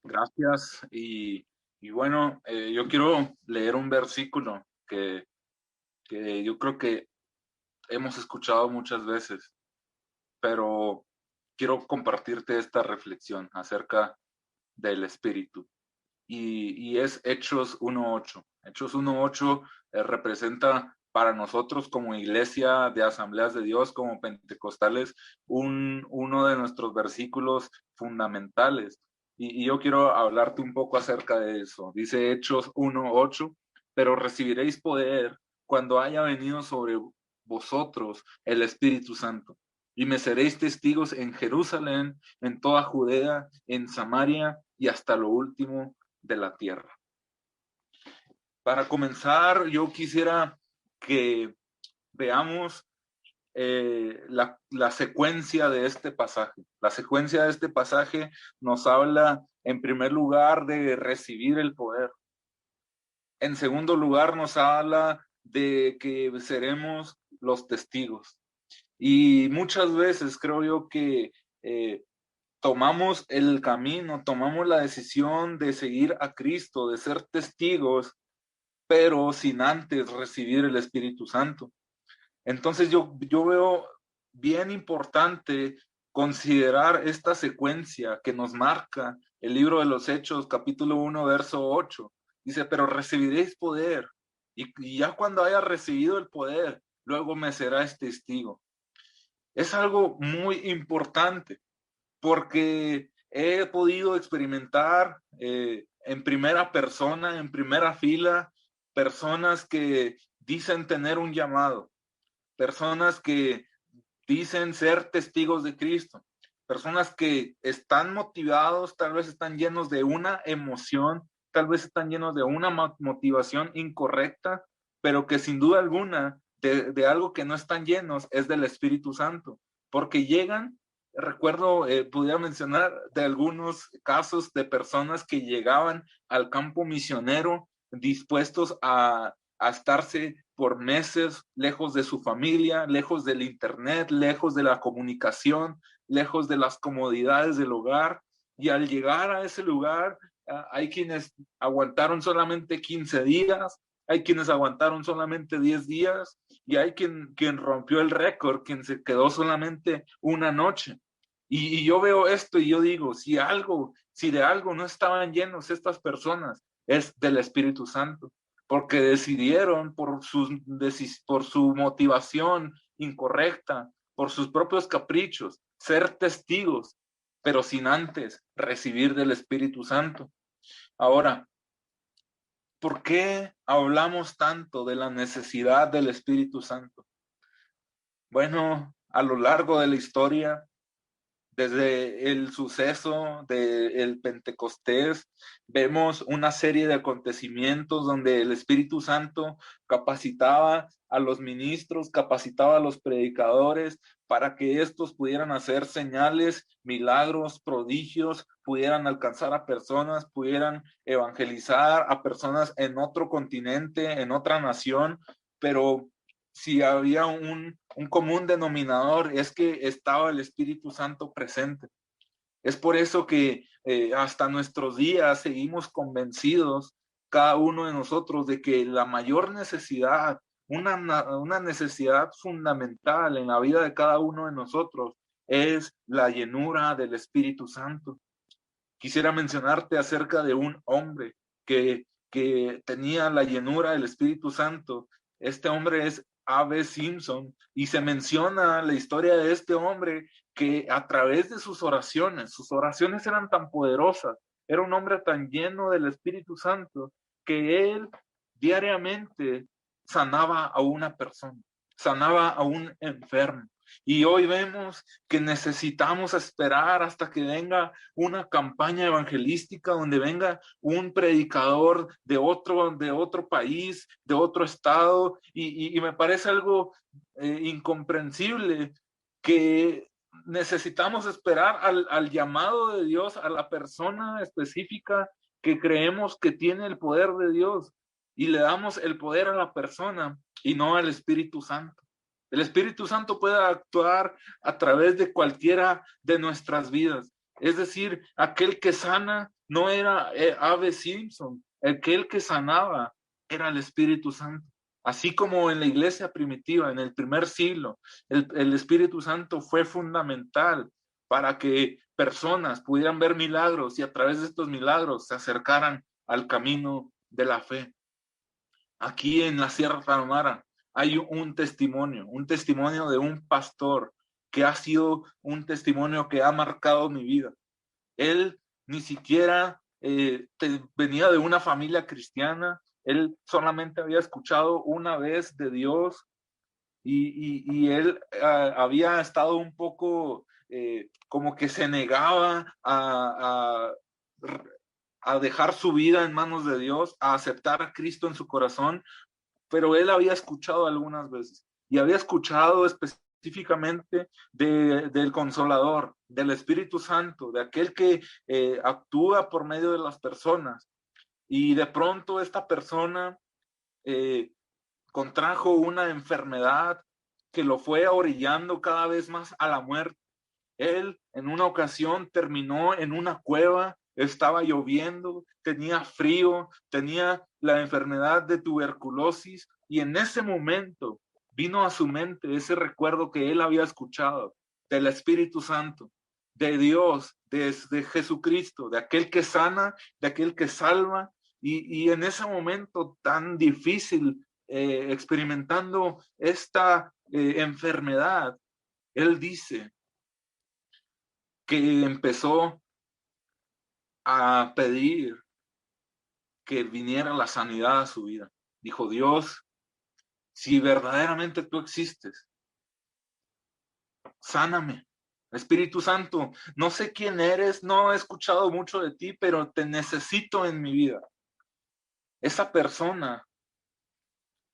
Gracias. Y bueno, yo quiero leer un versículo que yo creo que hemos escuchado muchas veces, pero quiero compartirte esta reflexión acerca del Espíritu. Y es Hechos 1:8. Hechos 1:8 representa para nosotros como iglesia de Asambleas de Dios, como pentecostales, uno de nuestros versículos fundamentales. Y yo quiero hablarte un poco acerca de eso. Dice Hechos 1:8, pero recibiréis poder cuando haya venido sobre vosotros el Espíritu Santo. Y me seréis testigos en Jerusalén, en toda Judea, en Samaria y hasta lo último de la tierra. Para comenzar, yo quisiera que veamos la secuencia de este pasaje. La secuencia de este pasaje nos habla, en primer lugar, de recibir el poder. En segundo lugar, nos habla de que seremos los testigos. Y muchas veces creo yo que tomamos el camino, tomamos la decisión de seguir a Cristo, de ser testigos, pero sin antes recibir el Espíritu Santo. Entonces yo veo bien importante considerar esta secuencia que nos marca el libro de los Hechos, capítulo 1, verso 8. Dice, pero recibiréis poder, y ya cuando haya recibido el poder, luego me serás testigo. Es algo muy importante, porque he podido experimentar en primera persona, en primera fila, personas que dicen tener un llamado, personas que dicen ser testigos de Cristo, personas que están motivados, tal vez están llenos de una emoción, tal vez están llenos de una motivación incorrecta, pero que sin duda alguna de algo que no están llenos es del Espíritu Santo, porque llegan, recuerdo, pudiera mencionar de algunos casos de personas que llegaban al campo misionero dispuestos a estarse por meses lejos de su familia, lejos del internet, lejos de la comunicación, lejos de las comodidades del hogar. Y al llegar a ese lugar, hay quienes aguantaron solamente 15 días, hay quienes aguantaron solamente 10 días y hay quien rompió el récord, quien se quedó solamente una noche. Y yo veo esto y yo digo, si de algo no estaban llenos estas personas, es del Espíritu Santo, porque decidieron por su motivación incorrecta, por sus propios caprichos, ser testigos, pero sin antes recibir del Espíritu Santo. Ahora, ¿por qué hablamos tanto de la necesidad del Espíritu Santo? Bueno, a lo largo de la historia, desde el suceso del Pentecostés, vemos una serie de acontecimientos donde el Espíritu Santo capacitaba a los ministros, capacitaba a los predicadores para que estos pudieran hacer señales, milagros, prodigios, pudieran alcanzar a personas, pudieran evangelizar a personas en otro continente, en otra nación, pero si había un común denominador, es que estaba el Espíritu Santo presente. Es por eso que hasta nuestros días seguimos convencidos, cada uno de nosotros, de que la mayor necesidad, una necesidad fundamental en la vida de cada uno de nosotros, es la llenura del Espíritu Santo. Quisiera mencionarte acerca de un hombre que tenía la llenura del Espíritu Santo. Este hombre es A.B. Simpson y se menciona la historia de este hombre que a través de sus oraciones eran tan poderosas, era un hombre tan lleno del Espíritu Santo que él diariamente sanaba a una persona, sanaba a un enfermo. Y hoy vemos que necesitamos esperar hasta que venga una campaña evangelística donde venga un predicador de otro país, de otro estado, y me parece algo incomprensible que necesitamos esperar al llamado de Dios, a la persona específica que creemos que tiene el poder de Dios, y le damos el poder a la persona y no al Espíritu Santo. El Espíritu Santo puede actuar a través de cualquiera de nuestras vidas. Es decir, aquel que sana no era A.B. Simpson, aquel que sanaba era el Espíritu Santo. Así como en la iglesia primitiva, en el primer siglo, el Espíritu Santo fue fundamental para que personas pudieran ver milagros y a través de estos milagros se acercaran al camino de la fe. Aquí en la Sierra Tarahumara hay un testimonio de un pastor que ha sido un testimonio que ha marcado mi vida. Él ni siquiera venía de una familia cristiana, él solamente había escuchado una vez de Dios y él había estado un poco como que se negaba a dejar su vida en manos de Dios, a aceptar a Cristo en su corazón, pero él había escuchado algunas veces y había escuchado específicamente del Consolador, del Espíritu Santo, de aquel que actúa por medio de las personas. Y de pronto esta persona contrajo una enfermedad que lo fue orillando cada vez más a la muerte. Él en una ocasión terminó en una cueva, estaba lloviendo, tenía frío, tenía la enfermedad de tuberculosis y en ese momento vino a su mente ese recuerdo que él había escuchado del Espíritu Santo, de Dios, de Jesucristo, de aquel que sana, de aquel que salva y en ese momento tan difícil experimentando esta enfermedad, él dice que empezó a pedir que viniera la sanidad a su vida. Dijo: Dios, si verdaderamente tú existes, sáname. Espíritu Santo, no sé quién eres, no he escuchado mucho de ti, pero te necesito en mi vida. Esa persona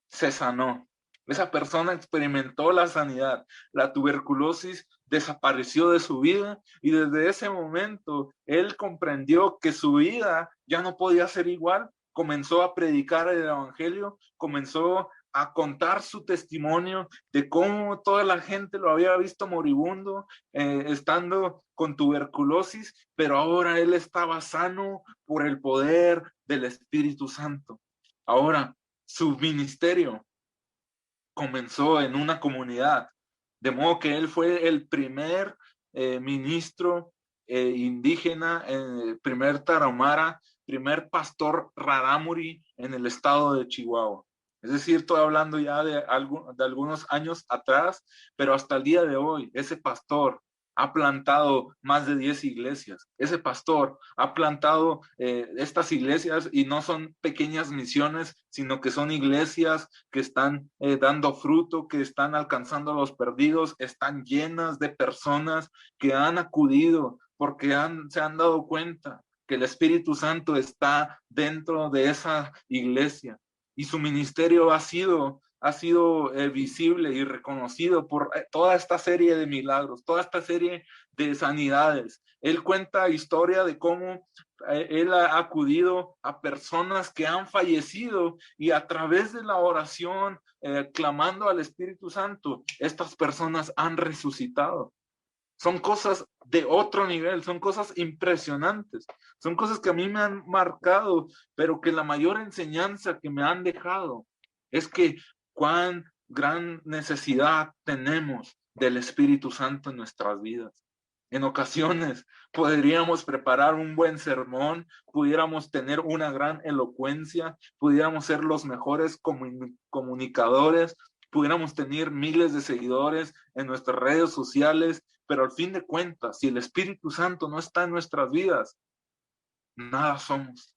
se sanó. Esa persona experimentó la sanidad. La tuberculosis desapareció de su vida y desde ese momento él comprendió que su vida ya no podía ser igual. Comenzó a predicar el evangelio, comenzó a contar su testimonio de cómo toda la gente lo había visto moribundo, estando con tuberculosis, pero ahora él estaba sano por el poder del Espíritu Santo. Ahora, su ministerio comenzó en una comunidad, de modo que él fue el primer ministro indígena, primer tarahumara, primer pastor rarámuri en el estado de Chihuahua. Es decir, estoy hablando ya de algunos años atrás, pero hasta el día de hoy, ese pastor ha plantado más de 10 iglesias. Ese pastor ha plantado estas iglesias y no son pequeñas misiones, sino que son iglesias que están dando fruto, que están alcanzando a los perdidos, están llenas de personas que han acudido porque se han dado cuenta que el Espíritu Santo está dentro de esa iglesia y su ministerio ha sido visible y reconocido por toda esta serie de milagros, toda esta serie de sanidades. Él cuenta historia de cómo él ha acudido a personas que han fallecido y a través de la oración, clamando al Espíritu Santo, estas personas han resucitado. Son cosas de otro nivel, son cosas impresionantes, son cosas que a mí me han marcado, pero que la mayor enseñanza que me han dejado es que cuán gran necesidad tenemos del Espíritu Santo en nuestras vidas. En ocasiones podríamos preparar un buen sermón, pudiéramos tener una gran elocuencia, pudiéramos ser los mejores comunicadores, pudiéramos tener miles de seguidores en nuestras redes sociales, pero al fin de cuentas, si el Espíritu Santo no está en nuestras vidas, nada somos.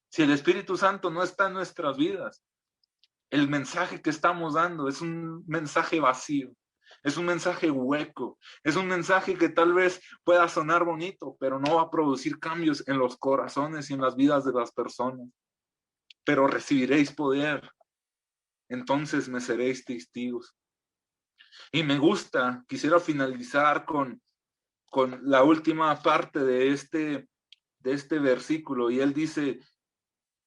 Si el Espíritu Santo no está en nuestras vidas, el mensaje que estamos dando es un mensaje vacío, es un mensaje hueco, es un mensaje que tal vez pueda sonar bonito, pero no va a producir cambios en los corazones y en las vidas de las personas. Pero recibiréis poder, entonces me seréis testigos. Y me gusta, quisiera finalizar con la última parte de este versículo, y él dice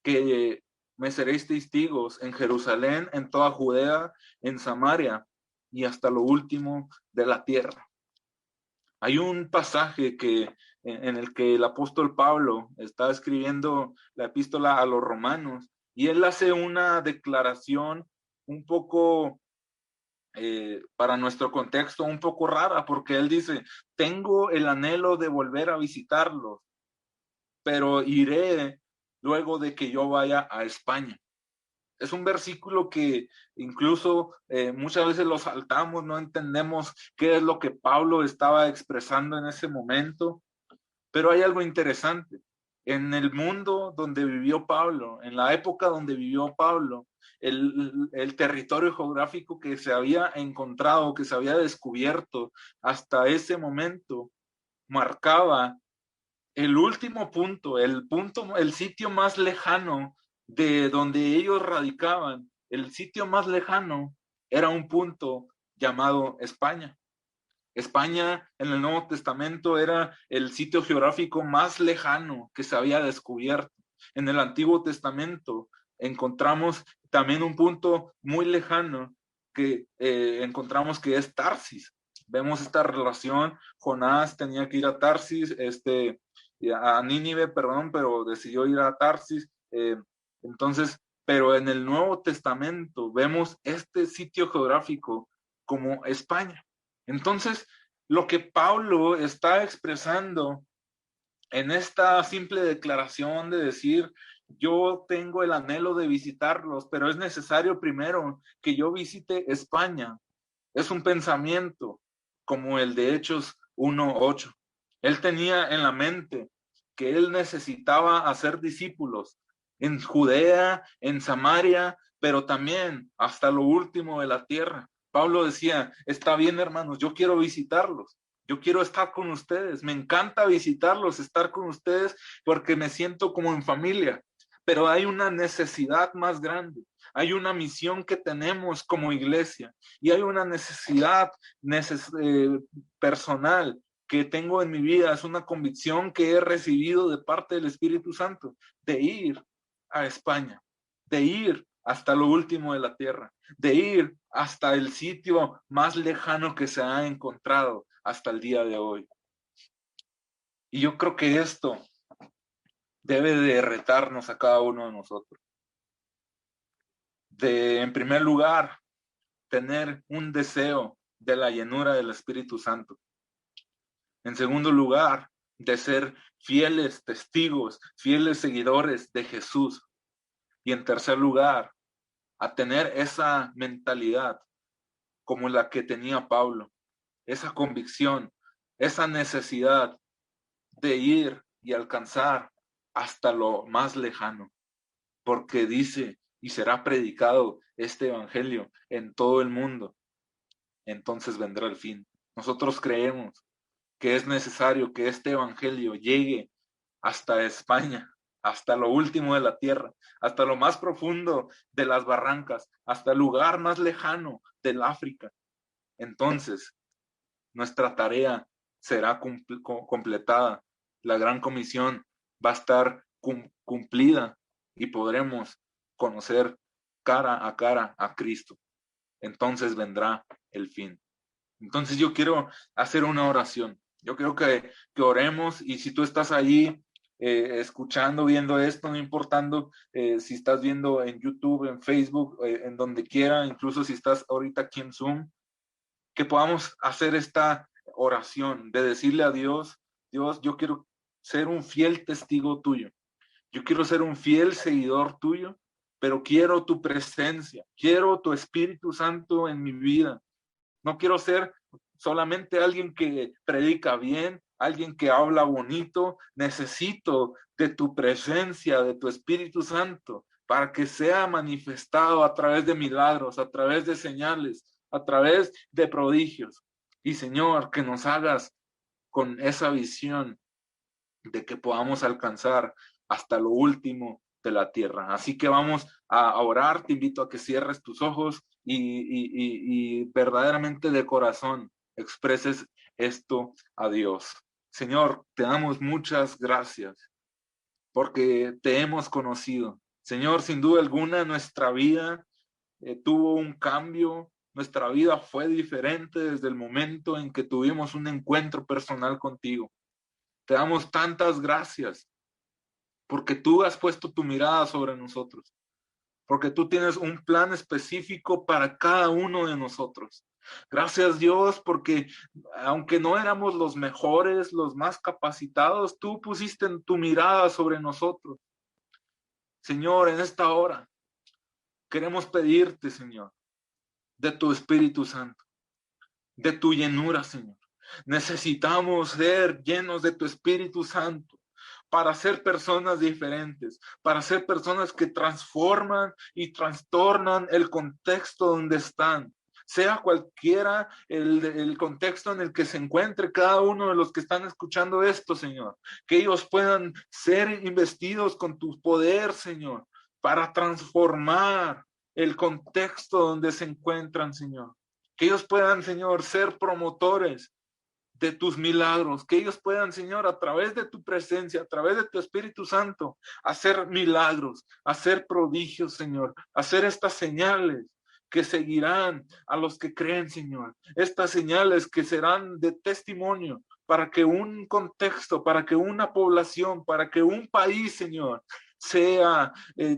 que me seréis testigos en Jerusalén, en toda Judea, en Samaria y hasta lo último de la tierra. Hay un pasaje en el que el apóstol Pablo está escribiendo la epístola a los romanos y él hace una declaración un poco, para nuestro contexto, un poco rara, porque él dice: tengo el anhelo de volver a visitarlos, pero iré luego de que yo vaya a España. Es un versículo que incluso muchas veces lo saltamos, no entendemos qué es lo que Pablo estaba expresando en ese momento, pero hay algo interesante. En el mundo donde vivió Pablo, en la época donde vivió Pablo, el territorio geográfico que se había encontrado, que se había descubierto hasta ese momento, marcaba el último punto, el sitio más lejano de donde ellos radicaban. El sitio más lejano era un punto llamado España. España en el Nuevo Testamento era el sitio geográfico más lejano que se había descubierto. En el Antiguo Testamento encontramos también un punto muy lejano que encontramos que es Tarsis. Vemos esta relación. Jonás tenía que ir a Tarsis, a Nínive, perdón, pero decidió ir a Tarsis. Entonces, pero en el Nuevo Testamento vemos este sitio geográfico como España. Entonces, lo que Pablo está expresando en esta simple declaración de decir: yo tengo el anhelo de visitarlos, pero es necesario primero que yo visite España, es un pensamiento como el de Hechos 1:8. Él tenía en la mente que él necesitaba hacer discípulos en Judea, en Samaria, pero también hasta lo último de la tierra. Pablo decía, está bien, hermanos, yo quiero visitarlos, yo quiero estar con ustedes, me encanta visitarlos, estar con ustedes porque me siento como en familia, pero hay una necesidad más grande, hay una misión que tenemos como iglesia y hay una necesidad personal que tengo en mi vida, es una convicción que he recibido de parte del Espíritu Santo, de ir a España, de ir hasta lo último de la tierra, de ir hasta el sitio más lejano que se ha encontrado hasta el día de hoy. Y yo creo que esto debe de retarnos a cada uno de nosotros. De, en primer lugar, tener un deseo de la llenura del Espíritu Santo. En segundo lugar, de ser fieles testigos, fieles seguidores de Jesús. Y en tercer lugar, a tener esa mentalidad como la que tenía Pablo, esa convicción, esa necesidad de ir y alcanzar hasta lo más lejano, porque dice, y será predicado este evangelio en todo el mundo, entonces vendrá el fin. Nosotros creemos que es necesario que este evangelio llegue hasta España, hasta lo último de la tierra, hasta lo más profundo de las barrancas, hasta el lugar más lejano del África. Entonces, nuestra tarea será completada, la gran comisión va a estar cumplida y podremos conocer cara a Cristo. Entonces vendrá el fin. Entonces yo quiero hacer una oración. Yo quiero que oremos, y si tú estás ahí escuchando, viendo esto, no importando si estás viendo en YouTube, en Facebook, en donde quiera, incluso si estás ahorita aquí en Zoom, que podamos hacer esta oración de decirle a Dios, Dios, yo quiero ser un fiel testigo tuyo. Yo quiero ser un fiel seguidor tuyo, pero quiero tu presencia, quiero tu Espíritu Santo en mi vida. No quiero ser solamente alguien que predica bien, alguien que habla bonito. Necesito de tu presencia, de tu Espíritu Santo, para que sea manifestado a través de milagros, a través de señales, a través de prodigios. Y Señor, que nos hagas con esa visión de que podamos alcanzar hasta lo último de la tierra. Así que vamos a orar. Te invito a que cierres tus ojos y verdaderamente de corazón expreses esto a Dios. Señor, te damos muchas gracias porque te hemos conocido. Señor, sin duda alguna nuestra vida tuvo un cambio. Nuestra vida fue diferente desde el momento en que tuvimos un encuentro personal contigo. Te damos tantas gracias porque tú has puesto tu mirada sobre nosotros, porque tú tienes un plan específico para cada uno de nosotros. Gracias, Dios, porque aunque no éramos los mejores, los más capacitados, tú pusiste tu mirada sobre nosotros. Señor, en esta hora queremos pedirte, Señor, de tu Espíritu Santo, de tu llenura, Señor. Necesitamos ser llenos de tu Espíritu Santo para ser personas diferentes, para ser personas que transforman y trastornan el contexto donde están, sea cualquiera el contexto en el que se encuentre cada uno de los que están escuchando esto, Señor, que ellos puedan ser investidos con tu poder, Señor, para transformar el contexto donde se encuentran, Señor, que ellos puedan, Señor, ser promotores de tus milagros, que ellos puedan, Señor, a través de tu presencia, a través de tu Espíritu Santo, hacer milagros, hacer prodigios, Señor, hacer estas señales que seguirán a los que creen, Señor, estas señales que serán de testimonio para que un contexto, para que una población, para que un país, Señor, sea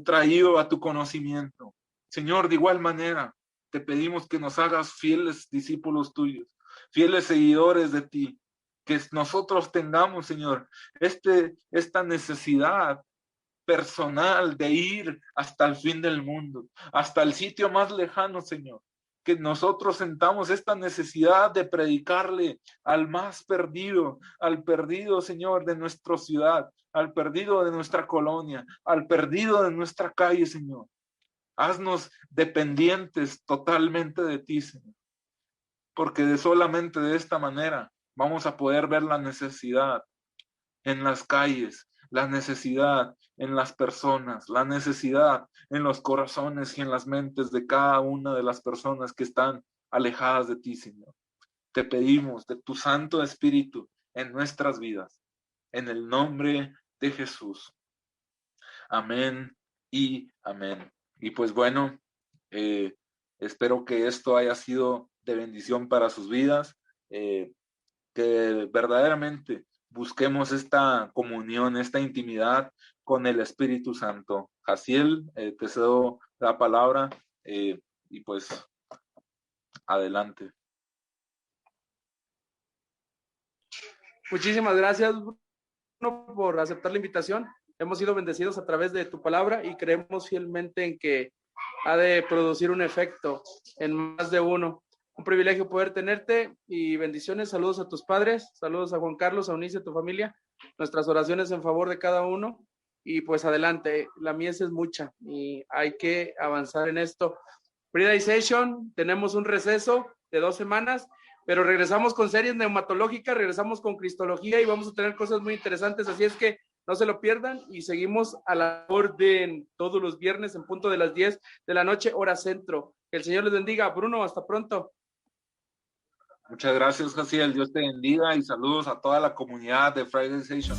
traído a tu conocimiento. Señor, de igual manera, te pedimos que nos hagas fieles discípulos tuyos, fieles seguidores de ti, que nosotros tengamos, Señor, esta necesidad personal de ir hasta el fin del mundo, hasta el sitio más lejano, Señor, que nosotros sentamos esta necesidad de predicarle al más perdido, al perdido, Señor, de nuestra ciudad, al perdido de nuestra colonia, al perdido de nuestra calle, Señor. Haznos dependientes totalmente de ti, Señor, porque solamente de esta manera vamos a poder ver la necesidad en las calles, la necesidad en las personas, la necesidad en los corazones y en las mentes de cada una de las personas que están alejadas de ti, Señor. Te pedimos de tu Santo Espíritu en nuestras vidas, en el nombre de Jesús. Amén y amén. Y pues bueno, espero que esto haya sido de bendición para sus vidas, que verdaderamente busquemos esta comunión, esta intimidad con el Espíritu Santo. Jaciel, te cedo la palabra y pues adelante. Muchísimas gracias, Bruno, por aceptar la invitación. Hemos sido bendecidos a través de tu palabra y creemos fielmente en que ha de producir un efecto en más de uno. Un privilegio poder tenerte y bendiciones. Saludos a tus padres, saludos a Juan Carlos, a Eunice, a tu familia. Nuestras oraciones en favor de cada uno. Y pues adelante, la mies es mucha y hay que avanzar en esto. Predization, tenemos un receso de 2 semanas, pero regresamos con series neumatológicas, regresamos con cristología y vamos a tener cosas muy interesantes, así es que no se lo pierdan y seguimos a la orden todos los viernes en punto de las 10 de la noche, hora centro. Que el Señor les bendiga. Bruno, hasta pronto. Muchas gracias, Jaciel. Dios te bendiga y saludos a toda la comunidad de Friday Station.